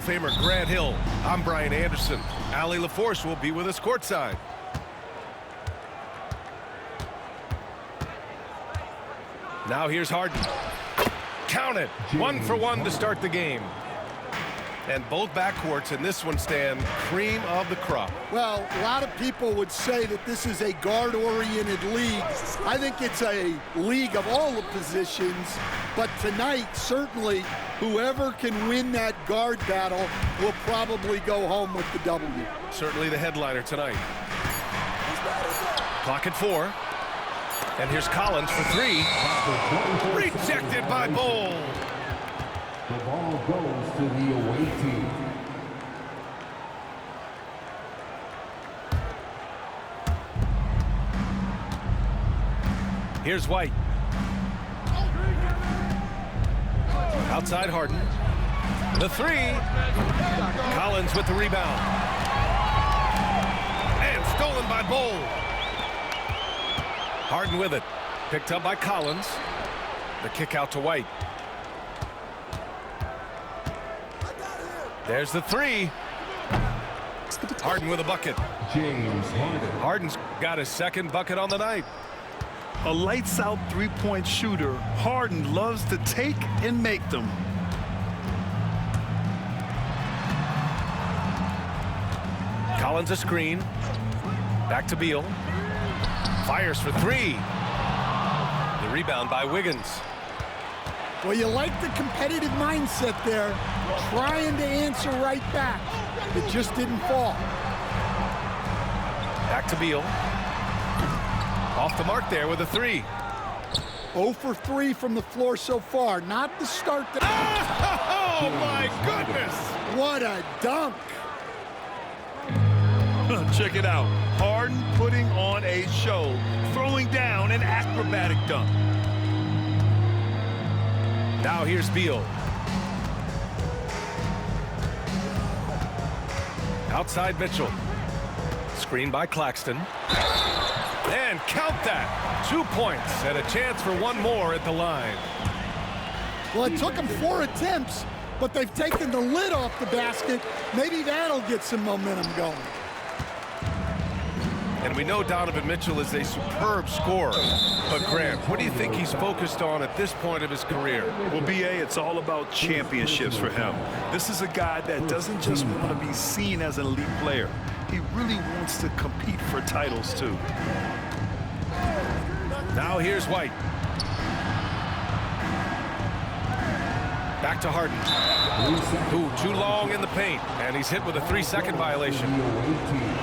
Famer Grant Hill. I'm Brian Anderson. Allie LaForce will be with us courtside. Now here's Harden. Count it. 1 for 1 to start the game. And both backcourts in this one stand cream of the crop. Well, a lot of people would say that this is a guard-oriented league. I think it's a league of all the positions, but tonight, certainly, whoever can win that guard battle will probably go home with the W. Certainly the headliner tonight. Clock at 4. And here's Collins for 3. Rejected by Bol. The ball goes to the away team. Here's White. Outside Harden. The 3. Collins with the rebound. And stolen by Bol. Harden with it. Picked up by Collins. The kick out to White. There's the 3. Harden with a bucket. James Harden. Harden's got his second bucket on the night. A lights-out three-point shooter, Harden loves to take and make them. Collins a screen. Back to Beal. Fires for 3. The rebound by Wiggins. Well, you like the competitive mindset there, trying to answer right back. It just didn't fall. Back to Beal. Off the mark there with a 3. 0 for 3 from the floor so far. Not the start. Oh, my goodness! What a dunk. Check it out. Harden putting on a show, throwing down an acrobatic dunk. Now here's Beal. Outside Mitchell. Screen by Claxton. And count that. 2 points and a chance for one more at the line. Well, it took them 4 attempts, but they've taken the lid off the basket. Maybe that'll get some momentum going. And we know Donovan Mitchell is a superb scorer. But Grant, what do you think he's focused on at this point of his career? Well, B.A., it's all about championships for him. This is a guy that doesn't just want to be seen as an elite player. He really wants to compete for titles, too. Now here's White. Back to Harden. Ooh, too long in the paint. And he's hit with a 3-second violation.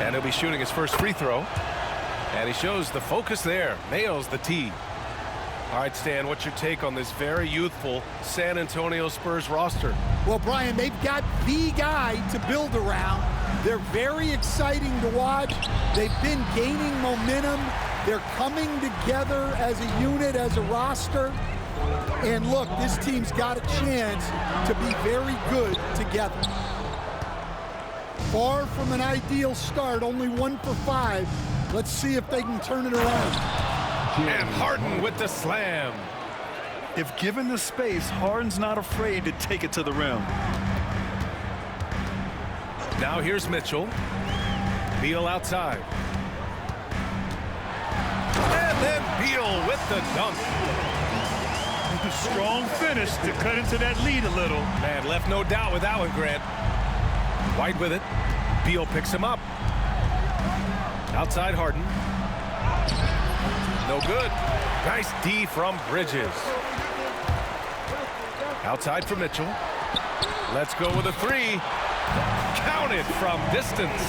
And he'll be shooting his first free throw. And he shows the focus there. Nails the tee. All right, Stan, what's your take on this very youthful San Antonio Spurs roster? Well, Brian, they've got the guy to build around. They're very exciting to watch. They've been gaining momentum. They're coming together as a unit, as a roster. And look, this team's got a chance to be very good together. Far from an ideal start, only 1 for 5. Let's see if they can turn it around. And Harden with the slam. If given the space, Harden's not afraid to take it to the rim. Now here's Mitchell. Beal outside. And then Beal with the dunk. Strong finish to cut into that lead a little. Man, left no doubt with that one, Grant. White with it. Beal picks him up. Outside Harden. No good. Nice D from Bridges. Outside for Mitchell. Let's go with a 3. Counted from distance.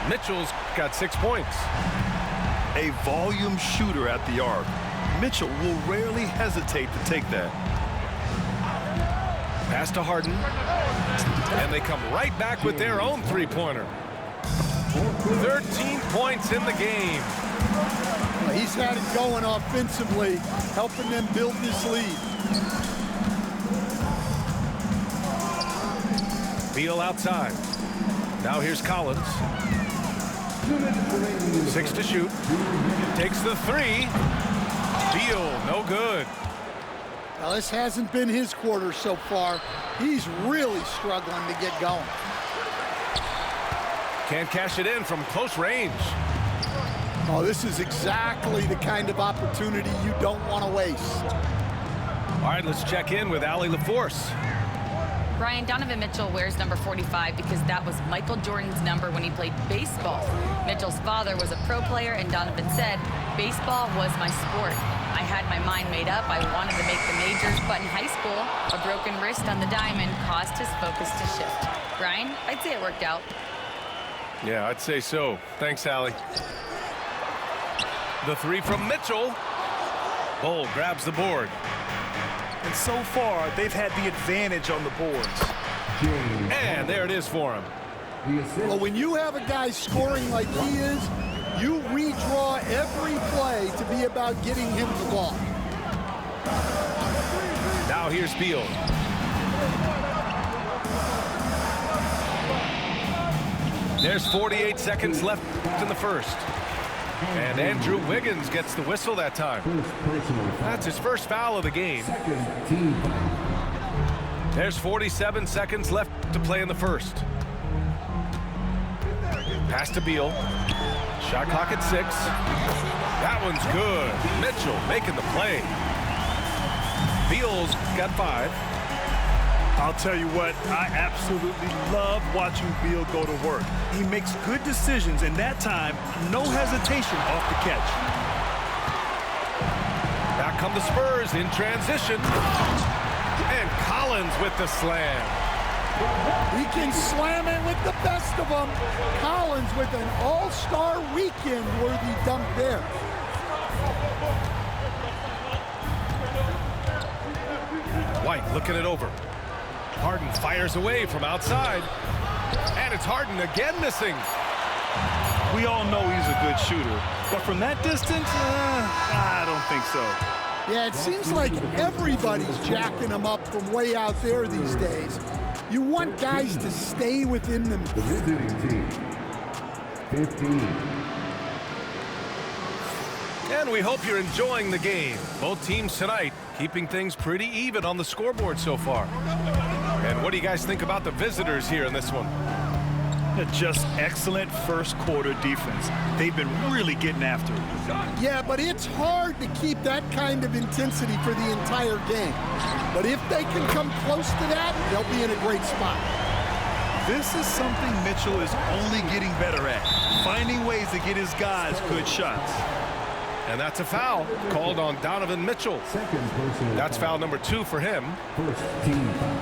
Mitchell's got 6 points. A volume shooter at the arc. Mitchell will rarely hesitate to take that. Pass to Harden. And they come right back with their own three-pointer. 13 points in the game. He's had it going offensively, helping them build this lead. Beal outside. Now here's Collins. 6 to shoot. Takes the 3. Beal, no good. Now, this hasn't been his quarter so far. He's really struggling to get going. Can't cash it in from close range. Oh, this is exactly the kind of opportunity you don't want to waste. All right, let's check in with Allie LaForce. Brian, Donovan Mitchell wears number 45 because that was Michael Jordan's number when he played baseball. Mitchell's father was a pro player, and Donovan said, "Baseball was my sport. I had my mind made up. I wanted to make the majors, but in high school, a broken wrist on the diamond caused his focus to shift." Brian, I'd say it worked out. Yeah, I'd say so. Thanks, Allie. The three from Mitchell. Bull grabs the board. And so far, they've had the advantage on the boards. And there it is for him. Well, when you have a guy scoring like he is, you redraw every play to be about getting him the ball. Now here's Beal. There's 48 seconds left in the first. And Andrew Wiggins gets the whistle that time. That's his first foul of the game. There's 47 seconds left to play in the first. Pass to Beal. Shot clock at 6. That one's good. Mitchell making the play. Beal's got 5. I'll tell you what, I absolutely love watching Beal go to work. He makes good decisions, and that time, no hesitation off the catch. Back come the Spurs in transition. And Collins with the slam. He can slam it with the best of them. Collins with an all-star weekend-worthy dunk there. White looking it over. Harden fires away from outside. And it's Harden again missing. We all know he's a good shooter, but from that distance, I don't think so. Yeah, it seems like everybody's jacking him up from way out there these days. You want guys to stay within them. The visiting team, 15. And we hope you're enjoying the game. Both teams tonight keeping things pretty even on the scoreboard so far. And what do you guys think about the visitors here in this one? Just excellent first quarter defense. They've been really getting after it. Yeah, but it's hard to keep that kind of intensity for the entire game. But if they can come close to that, they'll be in a great spot. This is something Mitchell is only getting better at, finding ways to get his guys good shots. And that's a foul called on Donovan Mitchell. That's foul number 2 for him. First team foul.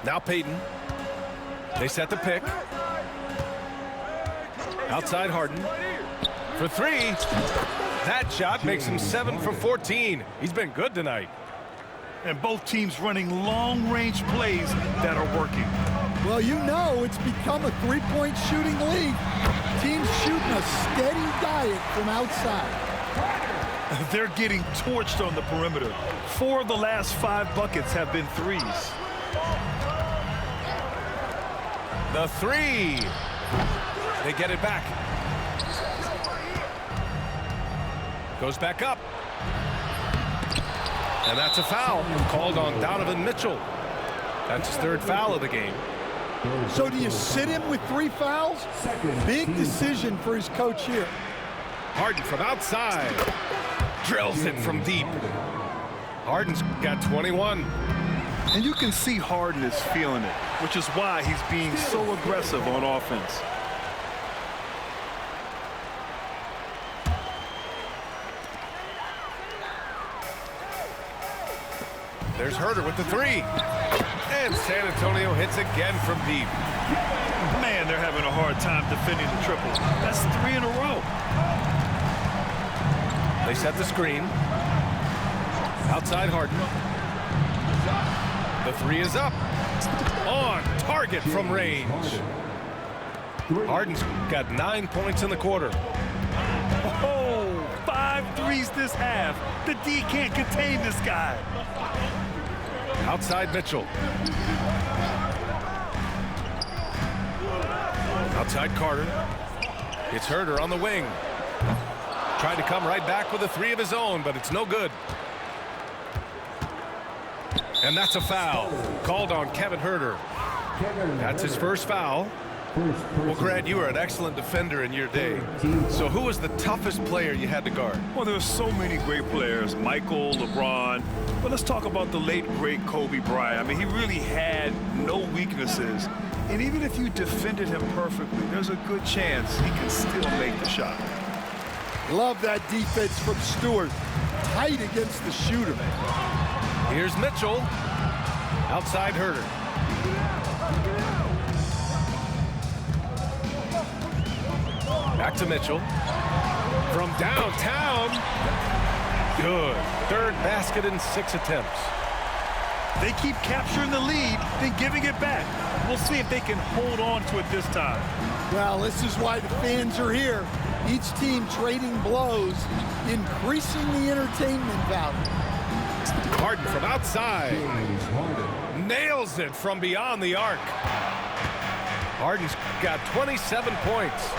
Now Peyton. They set the pick. Outside Harden. For 3. That shot makes him 7 for 14. He's been good tonight. And both teams running long-range plays that are working. Well, you know it's become a three-point shooting league. Teams shooting a steady diet from outside. They're getting torched on the perimeter. 4 of the last 5 buckets have been threes. The 3. They get it back. Goes back up. And that's a foul called on Donovan Mitchell. That's his 3rd foul of the game. So do you sit him with 3 fouls? Big decision for his coach here. Harden from outside. Drills it from deep. Harden's got 21. And you can see Harden is feeling it, which is why he's being so aggressive on offense. There's Herter with the 3. And San Antonio hits again from deep. Man, they're having a hard time defending the triple. That's 3 in a row. They set the screen. Outside Harden. The 3 is up. On target from range. Harden's got 9 points in the quarter. Oh, 5 threes this half. The D can't contain this guy. Outside Mitchell. Outside Carter. It's Herter on the wing. Tried to come right back with a three of his own, but it's no good. And that's a foul called on Kevin Huerter. That's his first foul. Well, Grant, you were an excellent defender in your day. So who was the toughest player you had to guard? Well, there were so many great players, Michael, LeBron. But let's talk about the late, great Kobe Bryant. I mean, he really had no weaknesses. And even if you defended him perfectly, there's a good chance he can still make the shot. Love that defense from Stewart. Tight against the shooter. Here's Mitchell. Outside Huerter. Back to Mitchell. From downtown. Good. Third basket in 6 attempts. They keep capturing the lead, then giving it back. We'll see if they can hold on to it this time. Well, this is why the fans are here. Each team trading blows, increasing the entertainment value. Harden from outside. Nails it from beyond the arc. Harden's got 27 points.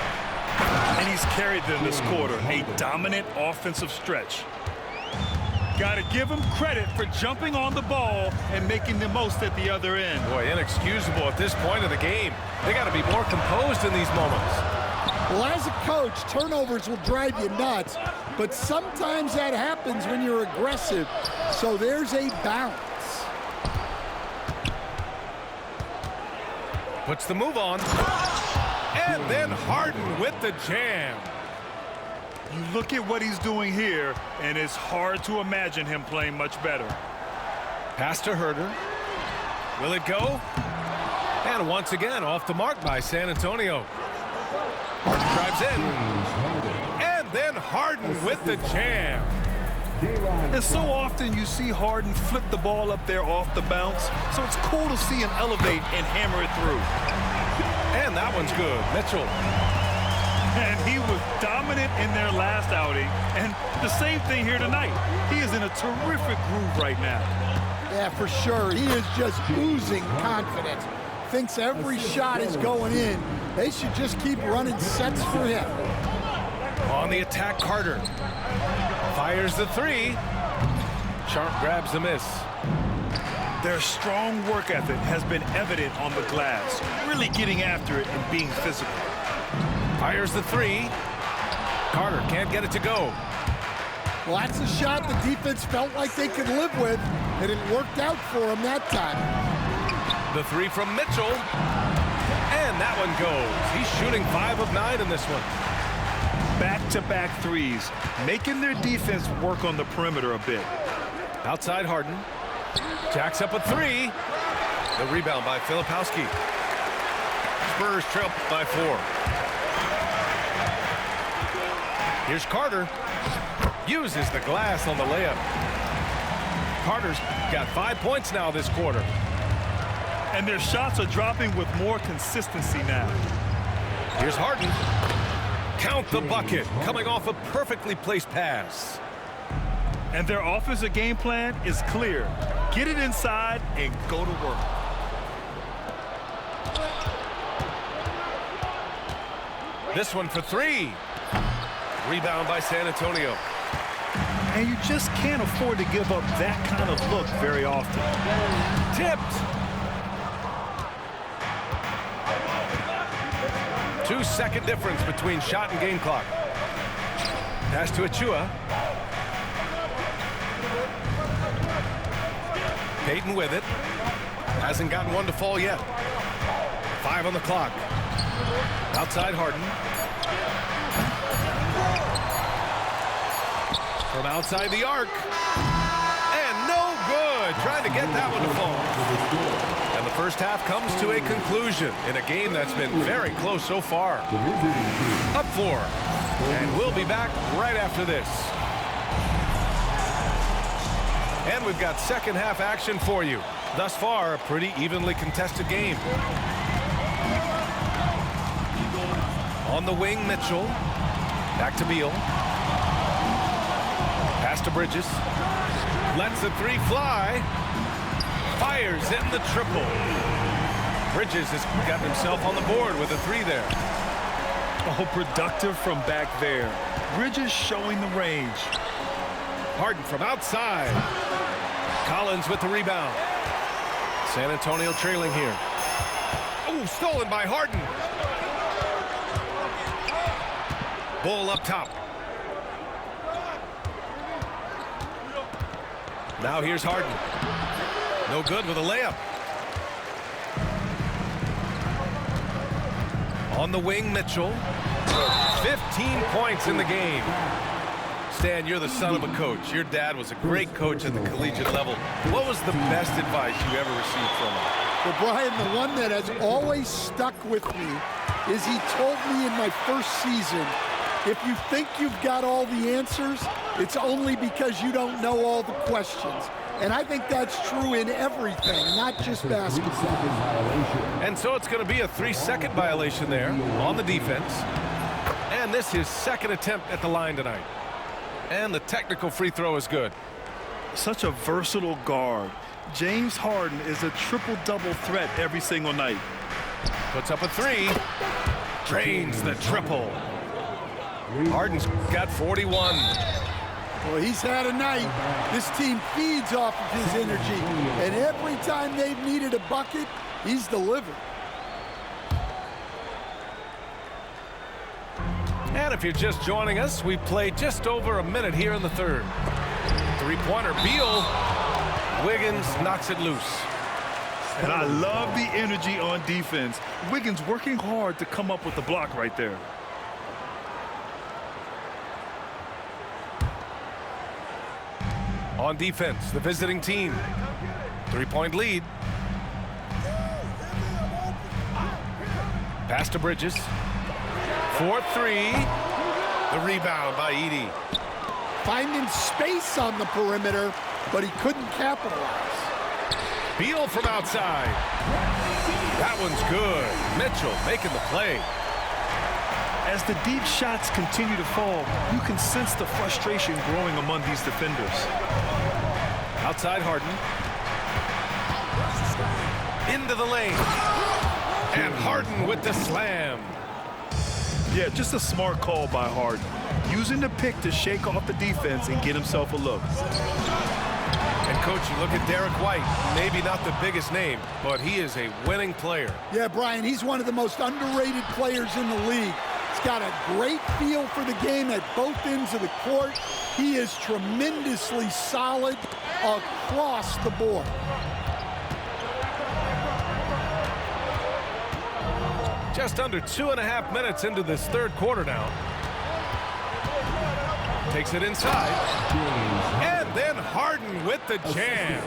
And he's carried them this quarter. A dominant offensive stretch. Got to give him credit for jumping on the ball and making the most at the other end. Boy, inexcusable at this point of the game. They got to be more composed in these moments. Well, as a coach, turnovers will drive you nuts, but sometimes that happens when you're aggressive. So there's a balance. Puts the move on. And then Harden with the jam. You look at what he's doing here, and it's hard to imagine him playing much better. Pass to Huerter. Will it go? And once again, off the mark by San Antonio. Harden drives in. And then Harden with the jam. And so often you see Harden flip the ball up there off the bounce, so it's cool to see him elevate and hammer it through. And that one's good. Mitchell. And he was dominant in their last outing, and the same thing here tonight. He is in a terrific groove right now. Yeah, for sure. He is just oozing confidence. Thinks every shot is going in. They should just keep running sets for him. On the attack, Carter. Fires the three. Sharp grabs the miss. Their strong work ethic has been evident on the glass, really getting after it and being physical. Fires the three. Carter can't get it to go. Well, that's a shot the defense felt like they could live with, and it worked out for them that time. The three from Mitchell. And that one goes. He's shooting 5 of 9 in this one. Back-to-back threes, making their defense work on the perimeter a bit. Outside Harden. Jacks up a three. The rebound by Filipowski. Spurs trail by 4. Here's Carter. Uses the glass on the layup. Carter's got 5 points now this quarter. And their shots are dropping with more consistency now. Here's Harden. Count the bucket, coming off a perfectly placed pass. And their offensive game plan is clear. Get it inside and go to work. This one for 3. Rebound by San Antonio. And you just can't afford to give up that kind of look very often. Tipped. 2-second difference between shot and game clock. Pass to Achua. Payton with it. Hasn't gotten one to fall yet. 5 on the clock. Outside Harden. From outside the arc. And no good. Trying to get that one to fall. And the first half comes to a conclusion in a game that's been very close so far. Up 4. And we'll be back right after this. And we've got second half action for you. Thus far, a pretty evenly contested game. On the wing, Mitchell. Back to Beal. Pass to Bridges. Lets the three fly. Fires in the triple. Bridges has got himself on the board with a 3 there. Oh, productive from back there. Bridges showing the range. Harden from outside. Collins with the rebound. San Antonio trailing here. Oh, stolen by Harden. Bull up top. Now here's Harden. No good with a layup. On the wing, Mitchell. 15 points in the game. Stan, you're the son of a coach. Your dad was a great coach at the collegiate level. What was the best advice you ever received from him? Well, Brian, the one that has always stuck with me is he told me in my first season, if you think you've got all the answers, it's only because you don't know all the questions. And I think that's true in everything, not just basketball. And so it's going to be a 3-second violation there on the defense. And this is his second attempt at the line tonight. And the technical free throw is good. Such a versatile guard. James Harden is a triple-double threat every single night. Puts up a 3. Drains the triple. Harden's got 41. Well, he's had a night. This team feeds off of his energy. And every time they've needed a bucket, he's delivered. And if you're just joining us, we played just over a minute here in the third. Three-pointer, Beal. Wiggins knocks it loose. And I love the energy on defense. Wiggins working hard to come up with the block right there. On defense, the visiting team. 3-point lead. Pass to Bridges. 4-3. The rebound by Edey. Finding space on the perimeter, but he couldn't capitalize. Beal from outside. That one's good. Mitchell making the play. As the deep shots continue to fall, you can sense the frustration growing among these defenders. Outside Harden. Into the lane. And Harden with the slam. Yeah, just a smart call by Harden. Using the pick to shake off the defense and get himself a look. And, Coach, you look at Derek White, maybe not the biggest name, but he is a winning player. Yeah, Brian, he's one of the most underrated players in the league. He's got a great feel for the game at both ends of the court. He is tremendously solid across the board. Just under 2.5 minutes into this third quarter now. Takes it inside. And then Harden with the jam.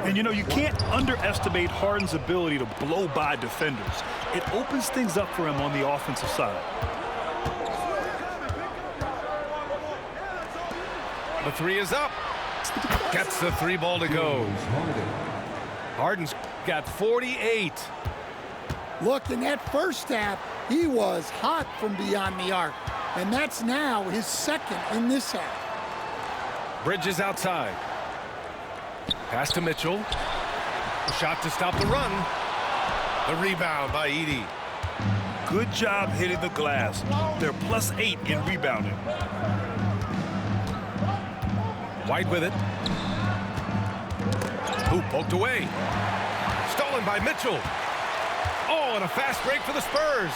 And, you know, you can't underestimate Harden's ability to blow by defenders. It opens things up for him on the offensive side. The 3 is up. Gets the 3 ball to go. Harden's got 48. Look, in that first half, he was hot from beyond the arc. And that's now his second in this half. Bridges outside. Pass to Mitchell. Shot to stop the run. The rebound by Edey. Good job hitting the glass. They're +8 in rebounding. White with it. Hoop poked away. Stolen by Mitchell. Oh, and a fast break for the Spurs.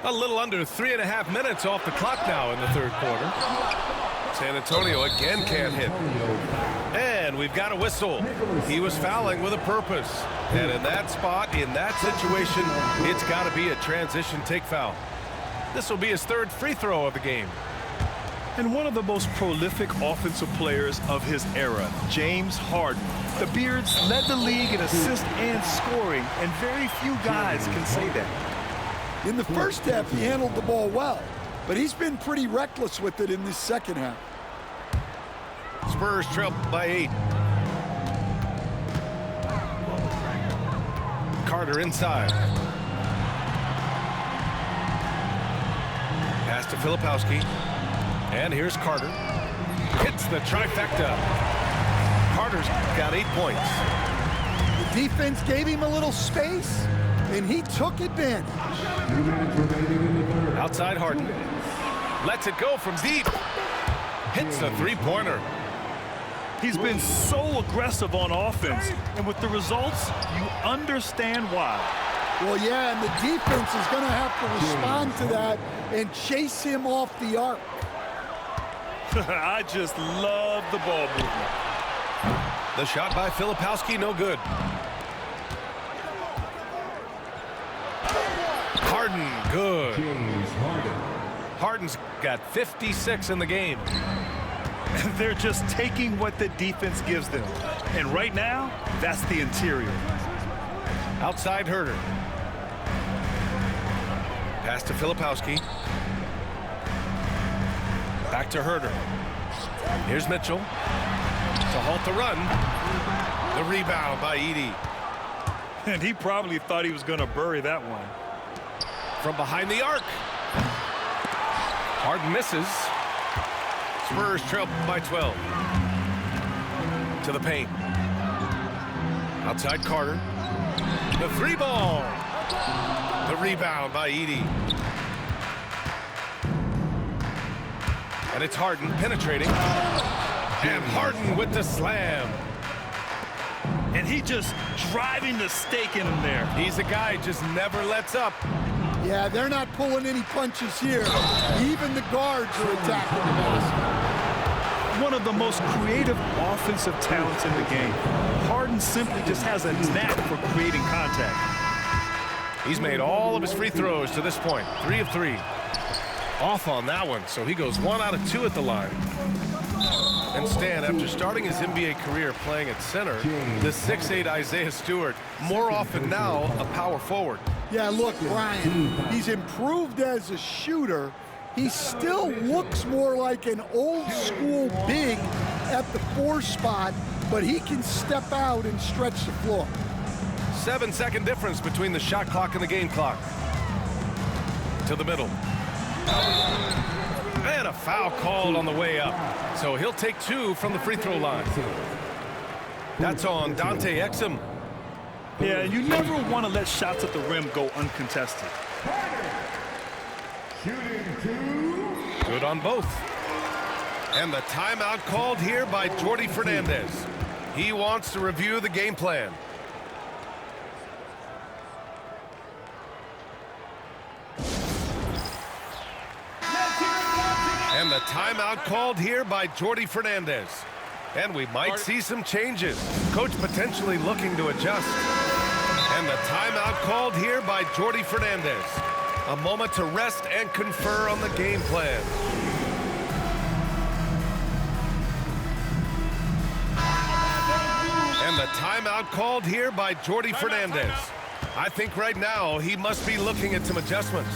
A little under 3.5 minutes off the clock now in the third quarter. San Antonio again can't hit. And we've got a whistle. He was fouling with a purpose. And in that spot, in that situation, it's got to be a transition take foul. This will be his third free throw of the game. And one of the most prolific offensive players of his era, James Harden. The Beards led the league in assists and scoring, and very few guys can say that. In the first half, he handled the ball well, but he's been pretty reckless with it in this second half. Spurs trail by 8. Carter inside. Pass to Filipowski. And here's Carter. Hits the trifecta. Carter's got 8 points. The defense gave him a little space, and he took advantage. 2 minutes remaining in the third. Outside Harden. Lets it go from deep. Hits a three-pointer. He's been so aggressive on offense, and with the results, you understand why. Well, yeah, and the defense is going to have to respond to that and chase him off the arc. I just love the ball movement. The shot by Filipowski, no good. Harden, good. James Harden. Harden's got 56 in the game. They're just taking what the defense gives them. And right now, that's the interior. Outside Herter. Pass to Filipowski. Back to Herter. Here's Mitchell. To halt the run. The rebound by Edey. And he probably thought he was going to bury that one. From behind the arc. Harden misses. Spurs trail by 12. To the paint. Outside Carter. The three ball. The rebound by Edey. And it's Harden penetrating. And Harden with the slam. And he just driving the stake in him there. He's a guy just never lets up. Yeah, they're not pulling any punches here. Even the guards are attacking the basket. One of the most creative offensive talents in the game. Harden simply just has a knack for creating contact. He's made all of his free throws to this point. 3 of 3. Off on that one, so he goes 1 out of 2 at the line. And Stan, after starting his NBA career playing at center, the 6'8" Isaiah Stewart, more often now a power forward. Yeah, look, Brian, he's improved as a shooter. He still looks more like an old school big at the 4 spot, but he can step out and stretch the floor. 7-second difference between the shot clock and the game clock. To the middle. And a foul called on the way up. So he'll take 2 from the free throw line. That's on Dante Exum. Yeah, you never want to let shots at the rim go uncontested. Shooting 2. Good on both. And the timeout called here by Jordi Fernandez. He wants to review the game plan. And the timeout called here by Jordi Fernandez. And we might see some changes. Coach potentially looking to adjust. And the timeout called here by Jordi Fernandez. A moment to rest and confer on the game plan. And the timeout called here by Jordi Fernandez. I think right now he must be looking at some adjustments.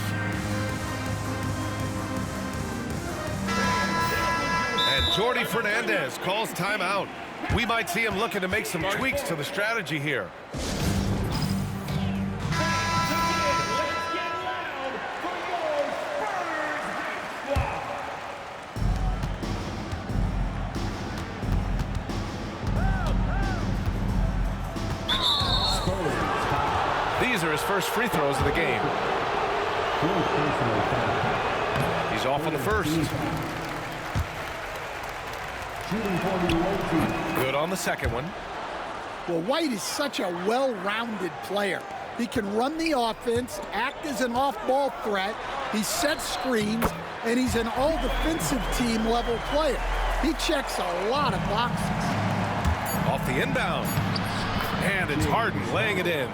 And Jordi Fernandez calls timeout. We might see him looking to make some tweaks to the strategy here. These are his first free throws of the game. He's off on the first. Good on the second one. Well, White is such a well-rounded player. He can run the offense, act as an off-ball threat, he sets screens, and he's an all-defensive team level player. He checks a lot of boxes. Off the inbound. And it's Harden laying it in.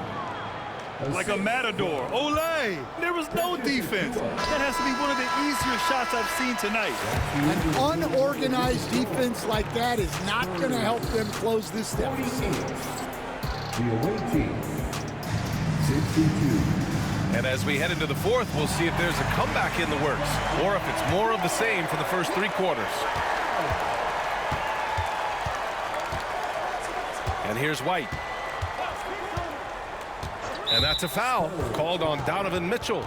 Like a matador. Olay! There was no defense. That has to be one of the easier shots I've seen tonight. An unorganized defense like that is not going to help them close this deficit. The away team, 62. And as we head into the fourth, we'll see if there's a comeback in the works or if it's more of the same for the first 3 quarters. And here's White. And that's a foul called on Donovan Mitchell.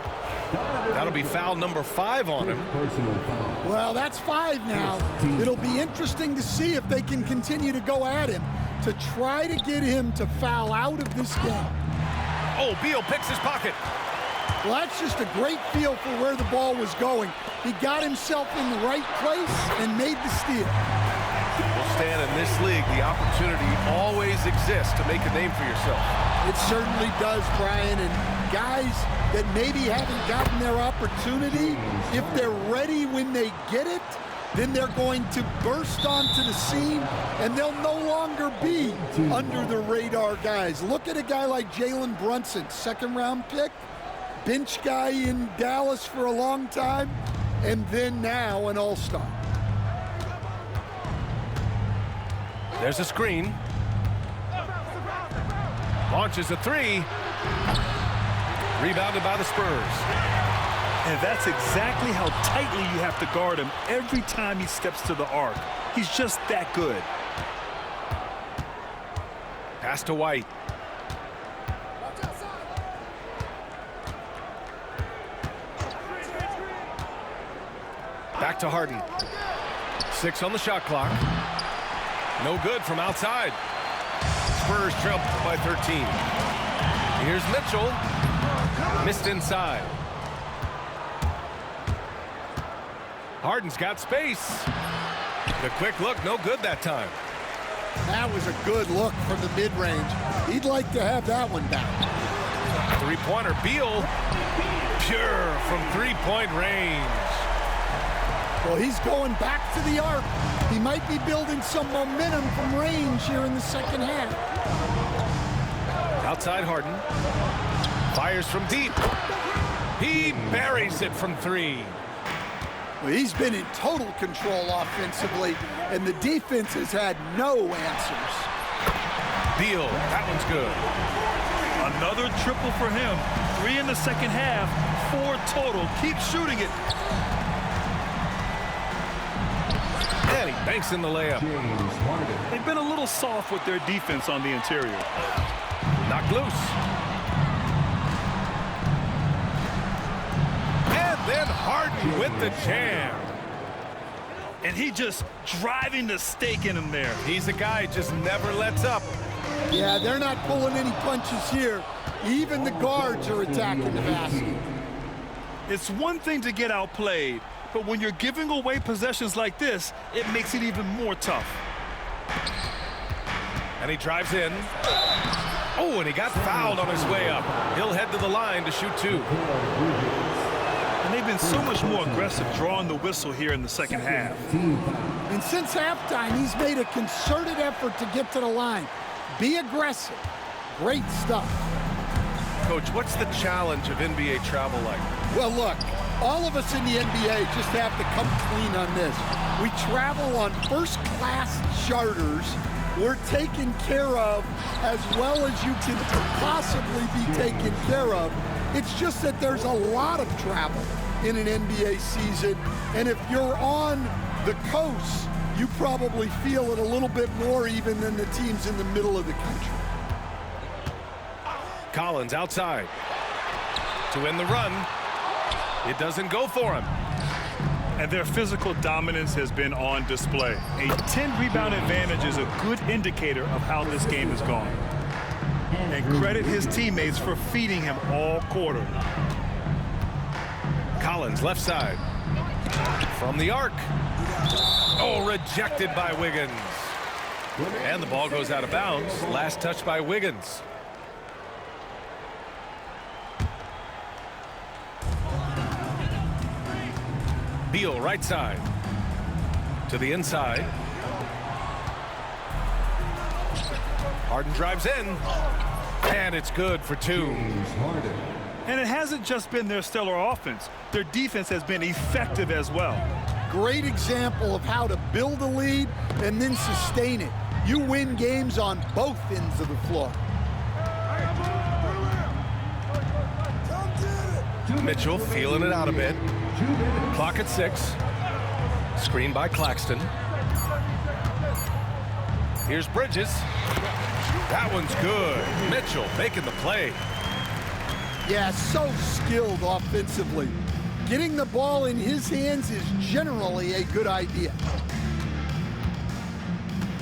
That'll be foul number 5 on him. Personal foul. Well, that's 5 now. It'll be interesting to see if they can continue to go at him to try to get him to foul out of this game. Oh, Beal picks his pocket. Well, that's just a great feel for where the ball was going. He got himself in the right place and made the steal. Well, Stan, in this league, the opportunity always exists to make a name for yourself. It certainly does, Brian, and guys that maybe haven't gotten their opportunity, if they're ready when they get it, then they're going to burst onto the scene, and they'll no longer be under the radar guys. Look at a guy like Jalen Brunson, second-round pick, bench guy in Dallas for a long time, and then now an all-star. There's a screen. Launches a 3. Rebounded by the Spurs. And that's exactly how tightly you have to guard him every time he steps to the arc. He's just that good. Pass to White. Back to Harden. 6 on the shot clock. No good from outside. Spurs trail by 13. Here's Mitchell. Missed inside. Harden's got space. The quick look, no good that time. That was a good look from the mid-range. He'd like to have that one back. Three-pointer, Beal. Pure from three-point range. Well, he's going back to the arc. He might be building some momentum from range here in the second half. Outside Harden. Fires from deep. He buries it from 3. Well, he's been in total control offensively, and the defense has had no answers. Beal, that one's good. Another triple for him. 3 in the second half, 4 total. Keep shooting it. And he banks in the layup. They've been a little soft with their defense on the interior. Knocked loose. And then Harden with the jam. And he just driving the stake in him there. He's a guy who just never lets up. Yeah, they're not pulling any punches here. Even the guards are attacking the basket. It's one thing to get outplayed, but when you're giving away possessions like this, it makes it even more tough. And he drives in. Oh, and he got fouled on his way up. He'll head to the line to shoot 2. And they've been so much more aggressive drawing the whistle here in the second half. And since halftime, he's made a concerted effort to get to the line. Be aggressive. Great stuff. Coach, what's the challenge of NBA travel like? Well, look, all of us in the NBA just have to come clean on this. We travel on first-class charters. We're taken care of as well as you can possibly be taken care of. It's just that there's a lot of travel in an NBA season, and if you're on the coast, you probably feel it a little bit more even than the teams in the middle of the country. Collins outside to win the run. It doesn't go for him. And their physical dominance has been on display. A 10-rebound advantage is a good indicator of how this game has gone. And credit his teammates for feeding him all quarter. Collins left side. From the arc. Oh, rejected by Wiggins. And the ball goes out of bounds. Last touch by Wiggins. Beal right side. To the inside. Harden drives in. And it's good for 2. And it hasn't just been their stellar offense. Their defense has been effective as well. Great example of how to build a lead and then sustain it. You win games on both ends of the floor. Mitchell feeling it out a bit. Clock at 6. Screen by Claxton. Here's Bridges. That one's good. Mitchell making the play. Yeah, so skilled offensively. Getting the ball in his hands is generally a good idea.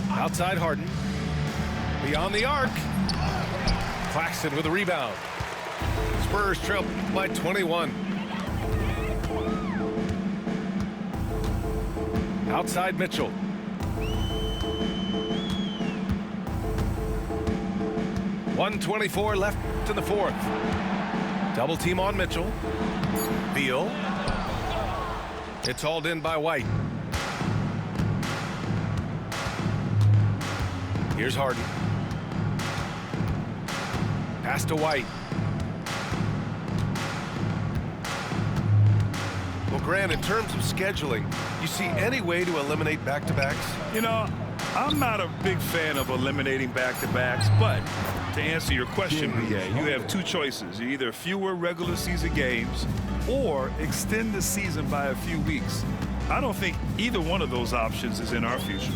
Outside Harden. Beyond the arc. Claxton with a rebound. Spurs trail by 21. Outside Mitchell. .124 left in the fourth. Double team on Mitchell. Beal. It's hauled in by White. Here's Harden. Pass to White. Well, Grant, in terms of scheduling, you see any way to eliminate back-to-backs? You know, I'm not a big fan of eliminating back-to-backs, but to answer your question, BA, you have two choices. Either fewer regular season games or extend the season by a few weeks. I don't think either one of those options is in our future.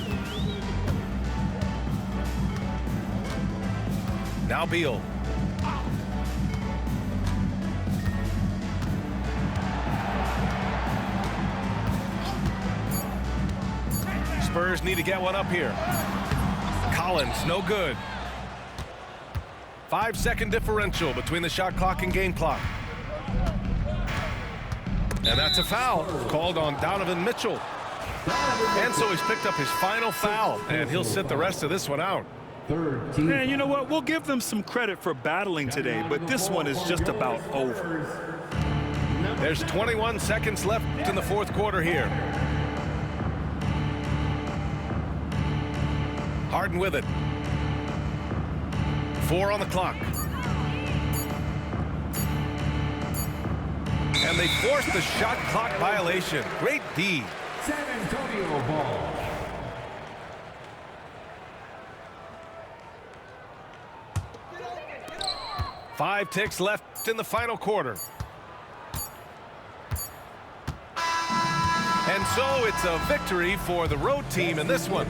Now Beal. Spurs need to get one up here. Collins, no good. 5-second differential between the shot clock and game clock. And that's a foul called on Donovan Mitchell. And so he's picked up his final foul, and he'll sit the rest of this one out. Man, you know what? We'll give them some credit for battling today, but this one is just about over. There's 21 seconds left in the fourth quarter here. Harden with it. 4 on the clock. And they forced the shot clock violation. Great D. San Antonio ball. Five ticks left in the final quarter. And so it's a victory for the road team in this one.